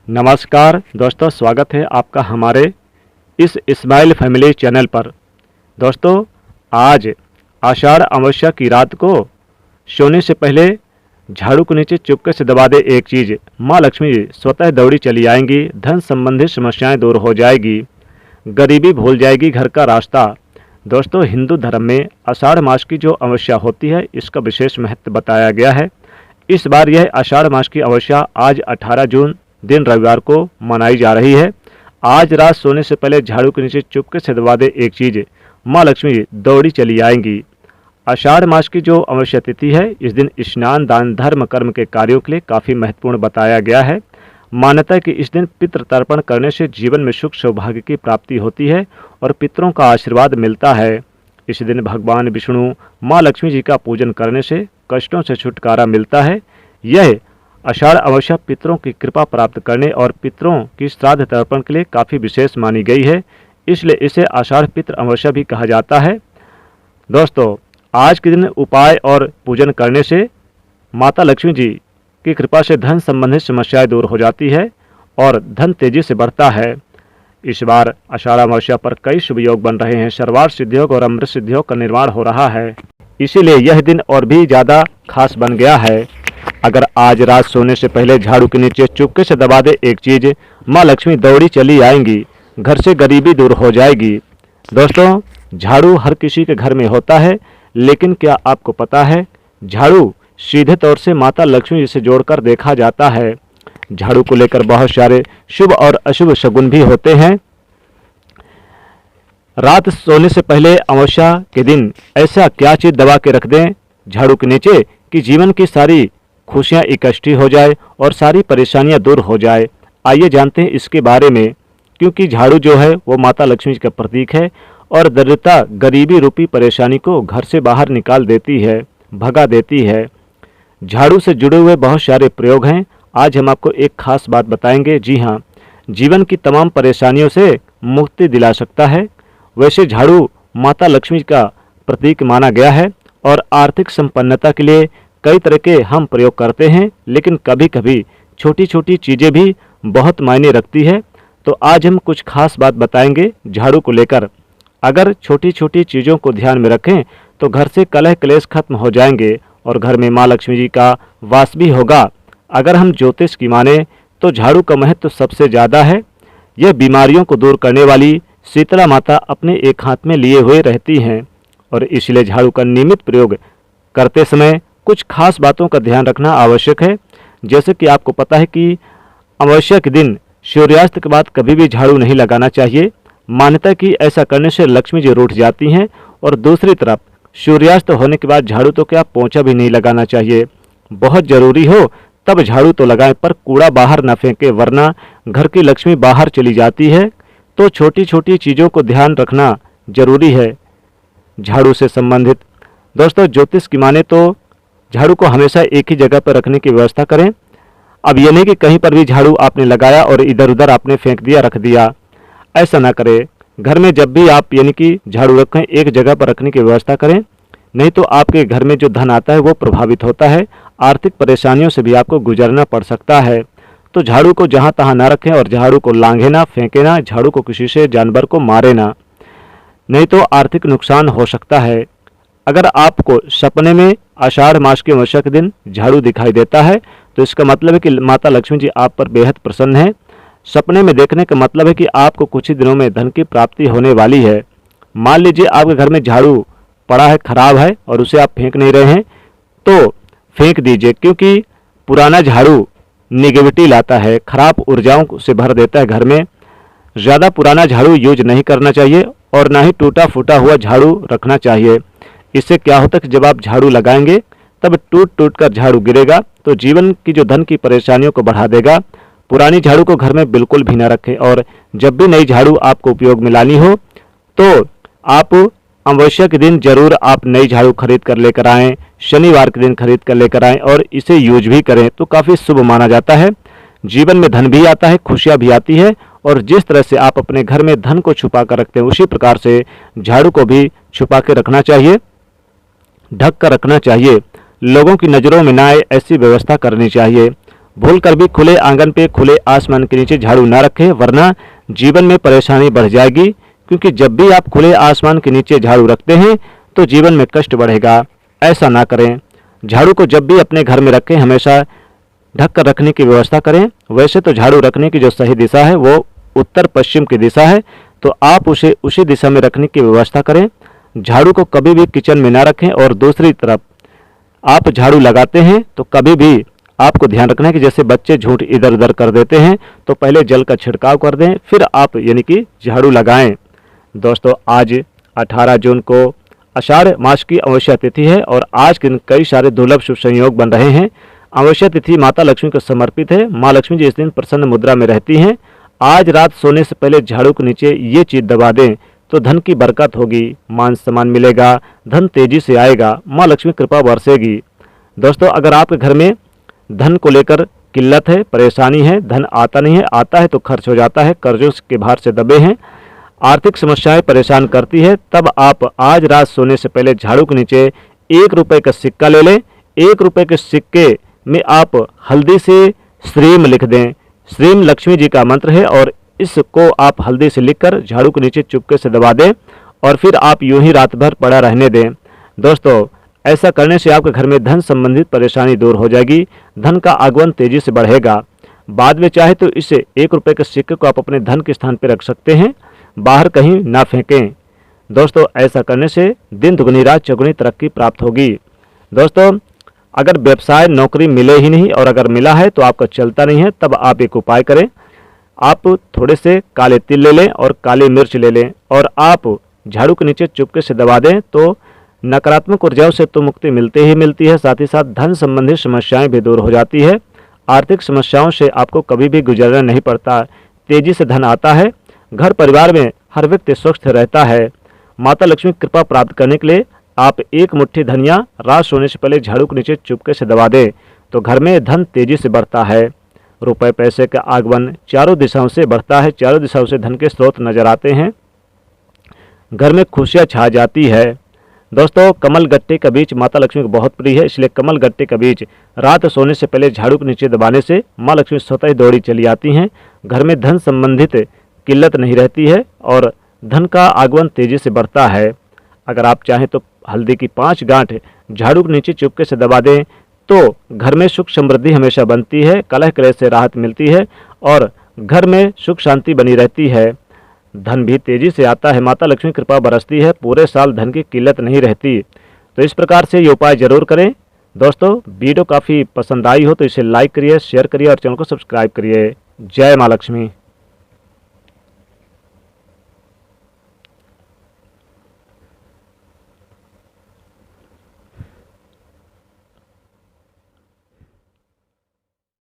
नमस्कार दोस्तों, स्वागत है आपका हमारे इस इस्माइल फैमिली चैनल पर। दोस्तों, आज आषाढ़ अमावस्या की रात को सोने से पहले झाड़ू के नीचे चुपके से दबा दे एक चीज़, माँ लक्ष्मी स्वतः दौड़ी चली आएंगी, धन संबंधी समस्याएं दूर हो जाएगी, गरीबी भूल जाएगी घर का रास्ता। दोस्तों, हिंदू धर्म में आषाढ़ मास की जो अमावस्या होती है इसका विशेष महत्व बताया गया है। इस बार यह आषाढ़ मास की अमावस्या आज 18 जून दिन रविवार को मनाई जा रही है। आज रात सोने से पहले झाड़ू के नीचे चुपके से दबा दे एक चीज़, माँ लक्ष्मी दौड़ी चली आएंगी। आषाढ़ मास की जो अमावस्या तिथि है, इस दिन स्नान, दान, धर्म, कर्म के कार्यों के लिए काफ़ी महत्वपूर्ण बताया गया है। मान्यता है कि इस दिन पितृ तर्पण करने से जीवन में सुख सौभाग्य की प्राप्ति होती है और पितरों का आशीर्वाद मिलता है। इस दिन भगवान विष्णु, माँ लक्ष्मी जी का पूजन करने से कष्टों से छुटकारा मिलता है। यह आषाढ़ अमावस्या पितरों की कृपा प्राप्त करने और पितरों की श्राद्ध तर्पण के लिए काफ़ी विशेष मानी गई है, इसलिए इसे आषाढ़ पितृ अमावस्या भी कहा जाता है। दोस्तों, आज के दिन उपाय और पूजन करने से माता लक्ष्मी जी की कृपा से धन संबंधित समस्याएं दूर हो जाती है और धन तेजी से बढ़ता है। इस बार आषाढ़ अमावस्या पर कई शुभ योग बन रहे हैं, सर्वार्थ सिद्धियोग और अमृत सिद्धियोग का निर्माण हो रहा है, इसीलिए यह दिन और भी ज़्यादा खास बन गया है। अगर आज रात सोने से पहले झाड़ू के नीचे चुपके से दबा दे एक चीज़, माँ लक्ष्मी दौड़ी चली आएंगी, घर से गरीबी दूर हो जाएगी। दोस्तों, झाड़ू हर किसी के घर में होता है, लेकिन क्या आपको पता है झाड़ू सीधे तौर से माता लक्ष्मी जी से जोड़कर देखा जाता है। झाड़ू को लेकर बहुत सारे शुभ और अशुभ शगुन भी होते हैं। रात सोने से पहले अमावस्या के दिन ऐसा क्या चीज़ दबा के रख दें झाड़ू के नीचे कि जीवन की सारी खुशियां इकट्ठी हो जाए और सारी परेशानियां दूर हो जाए। आइए जानते हैं इसके बारे में, क्योंकि झाड़ू जो है वो माता लक्ष्मी का प्रतीक है और दरिद्रता, गरीबी रूपी परेशानी को घर से बाहर निकाल देती है, भगा देती है। झाड़ू से जुड़े हुए बहुत सारे प्रयोग हैं। आज हम आपको एक खास बात बताएंगे। जी हाँ, जीवन की तमाम परेशानियों से मुक्ति दिला सकता है। वैसे झाड़ू माता लक्ष्मी का प्रतीक माना गया है और आर्थिक संपन्नता के लिए कई तरह के हम प्रयोग करते हैं, लेकिन कभी कभी छोटी छोटी चीज़ें भी बहुत मायने रखती है। तो आज हम कुछ खास बात बताएंगे झाड़ू को लेकर। अगर छोटी छोटी चीज़ों को ध्यान में रखें तो घर से कलह क्लेश खत्म हो जाएंगे और घर में माँ लक्ष्मी जी का वास भी होगा। अगर हम ज्योतिष की माने तो झाड़ू का महत्व सबसे ज़्यादा है। यह बीमारियों को दूर करने वाली शीतला माता अपने एक हाथ में लिए हुए रहती हैं और इसलिए झाड़ू का नियमित प्रयोग करते समय कुछ खास बातों का ध्यान रखना आवश्यक है। जैसे कि आपको पता है कि अमावस्या के दिन सूर्यास्त के बाद कभी भी झाड़ू नहीं लगाना चाहिए। मान्यता कि ऐसा करने से लक्ष्मी जी रूठ जाती हैं और दूसरी तरफ सूर्यास्त होने के बाद झाड़ू तो क्या पोंछा भी नहीं लगाना चाहिए। बहुत ज़रूरी हो तब झाड़ू तो लगाएं, पर कूड़ा बाहर न फेंके, वरना घर की लक्ष्मी बाहर चली जाती है। तो छोटी छोटी चीज़ों को ध्यान रखना जरूरी है झाड़ू से संबंधित। दोस्तों, ज्योतिष की माने तो झाड़ू को हमेशा एक ही जगह पर रखने की व्यवस्था करें। अब ये नहीं कि कहीं पर भी झाड़ू आपने लगाया और इधर उधर आपने फेंक दिया, रख दिया, ऐसा ना करें। घर में जब भी आप यानी कि झाड़ू रखें, एक जगह पर रखने की व्यवस्था करें, नहीं तो आपके घर में जो धन आता है वो प्रभावित होता है। आर्थिक परेशानियों से भी आपको गुजरना पड़ सकता है। तो झाड़ू को जहाँ तहाँ ना रखें और झाड़ू को लांघे ना, फेंके ना, झाड़ू को किसी से जानवर को मारे ना, नहीं तो आर्थिक नुकसान हो सकता है। अगर आपको सपने में आषाढ़ मास के अमावस्या के दिन झाड़ू दिखाई देता है तो इसका मतलब है कि माता लक्ष्मी जी आप पर बेहद प्रसन्न है। सपने में देखने का मतलब है कि आपको कुछ ही दिनों में धन की प्राप्ति होने वाली है। मान लीजिए आपके घर में झाड़ू पड़ा है, खराब है और उसे आप फेंक नहीं रहे हैं, तो फेंक दीजिए, क्योंकि पुराना झाड़ू निगेटिविटी लाता है, खराब ऊर्जाओं से भर देता है घर में। ज़्यादा पुराना झाड़ू यूज नहीं करना चाहिए और ना ही टूटा फूटा हुआ झाड़ू रखना चाहिए। इससे क्या होता है कि जब आप झाड़ू लगाएंगे तब टूट टूट कर झाड़ू गिरेगा, तो जीवन की जो धन की परेशानियों को बढ़ा देगा। पुरानी झाड़ू को घर में बिल्कुल भी ना रखें और जब भी नई झाड़ू आपको उपयोग में लानी हो तो आप अमावस्या के दिन जरूर आप नई झाड़ू खरीद कर लेकर आएँ, शनिवार के दिन खरीद कर लेकर आएँ और इसे यूज भी करें, तो काफ़ी शुभ माना जाता है। जीवन में धन भी आता है, खुशियाँ भी आती है और जिस तरह से आप अपने घर में धन को छुपा कर रखते हैं, उसी प्रकार से झाड़ू को भी छुपा के रखना चाहिए, ढक कर रखना चाहिए। लोगों की नज़रों में ना आए ऐसी व्यवस्था करनी चाहिए। भूल कर भी खुले आंगन पे खुले आसमान के नीचे झाड़ू ना रखें, वरना जीवन में परेशानी बढ़ जाएगी। क्योंकि जब भी आप खुले आसमान के नीचे झाड़ू रखते हैं तो जीवन में कष्ट बढ़ेगा। ऐसा ना करें। झाड़ू को जब भी अपने घर में रखें हमेशा ढक कर रखने की व्यवस्था करें। वैसे तो झाड़ू रखने की जो सही दिशा है वो उत्तर पश्चिम की दिशा है, तो आप उसे उसी दिशा में रखने की व्यवस्था करें। झाड़ू को कभी भी किचन में ना रखें। और दूसरी तरफ आप झाड़ू लगाते हैं तो कभी भी आपको ध्यान रखना है कि जैसे बच्चे झूठ इधर उधर कर देते हैं तो पहले जल का छिड़काव कर दें, फिर आप यानी कि झाड़ू लगाएं। दोस्तों, आज 18 जून को आषाढ़ मास की अमावस्या तिथि है और आज के दिन कई सारे दुर्लभ शुभ संयोग बन रहे हैं। अमावस्या तिथि माता लक्ष्मी को समर्पित है। माँ लक्ष्मी जी इस दिन प्रसन्न मुद्रा में रहती हैं। आज रात सोने से पहले झाड़ू के नीचे ये चीज दबा दें तो धन की बरकत होगी, मान सम्मान मिलेगा, धन तेजी से आएगा, माँ लक्ष्मी कृपा बरसेगी। दोस्तों, अगर आपके घर में धन को लेकर किल्लत है, परेशानी है, धन आता नहीं है, आता है तो खर्च हो जाता है, कर्जों के भार से दबे हैं, आर्थिक समस्याएं परेशान करती है, तब आप आज रात सोने से पहले झाड़ू के नीचे 1 रुपये का सिक्का ले लें। 1 रुपये के सिक्के में आप हल्दी से श्रीम लिख दें। श्रीम लक्ष्मी जी का मंत्र है और इसको आप हल्दी से लिखकर झाड़ू के नीचे चुपके से दबा दें और फिर आप यूं ही रात भर पड़ा रहने दें। दोस्तों, ऐसा करने से आपके घर में धन संबंधित परेशानी दूर हो जाएगी, धन का आगमन तेजी से बढ़ेगा। बाद में चाहे तो इसे 1 रुपये के सिक्के को आप अपने धन के स्थान पर रख सकते हैं, बाहर कहीं ना फेंकें। दोस्तों, ऐसा करने से दिन दुगनी रात चौगुनी तरक्की प्राप्त होगी। दोस्तों, अगर व्यवसाय नौकरी मिले ही नहीं और अगर मिला है तो आपका चलता नहीं है, तब आप एक उपाय करें। आप थोड़े से काले तिल ले लें और काली मिर्च ले लें और आप झाड़ू के नीचे चुपके से दबा दें तो नकारात्मक ऊर्जाओं से तो मुक्ति मिलती ही मिलती है, साथ ही साथ धन संबंधी समस्याएं भी दूर हो जाती है। आर्थिक समस्याओं से आपको कभी भी गुजरना नहीं पड़ता, तेजी से धन आता है, घर परिवार में हर व्यक्ति स्वस्थ रहता है। माता लक्ष्मी कृपा प्राप्त करने के लिए आप 1 मुट्ठी धनिया रात सोने से पहले झाड़ू के नीचे चुपके से दबा दें तो घर में धन तेजी से बढ़ता है। रुपए पैसे का आगमन चारों दिशाओं से बढ़ता है, चारों दिशाओं से धन के स्रोत नजर आते हैं, घर में खुशियां छा जाती है। दोस्तों, कमल गट्टे का बीज माता लक्ष्मी को बहुत प्रिय है, इसलिए कमल गट्टे का बीज रात सोने से पहले झाड़ू के नीचे दबाने से माँ लक्ष्मी स्वतः ही दौड़ी चली आती हैं। घर में धन संबंधित किल्लत नहीं रहती है और धन का आगमन तेजी से बढ़ता है। अगर आप चाहें तो हल्दी की 5 गांठ झाड़ू के नीचे चुपके से दबा दें तो घर में सुख समृद्धि हमेशा बनती है, कलह कलेश से राहत मिलती है और घर में सुख शांति बनी रहती है, धन भी तेजी से आता है, माता लक्ष्मी कृपा बरसती है, पूरे साल धन की किल्लत नहीं रहती। तो इस प्रकार से ये उपाय जरूर करें। दोस्तों, वीडियो काफ़ी पसंद आई हो तो इसे लाइक करिए, शेयर करिए और चैनल को सब्सक्राइब करिए। जय माँ लक्ष्मी।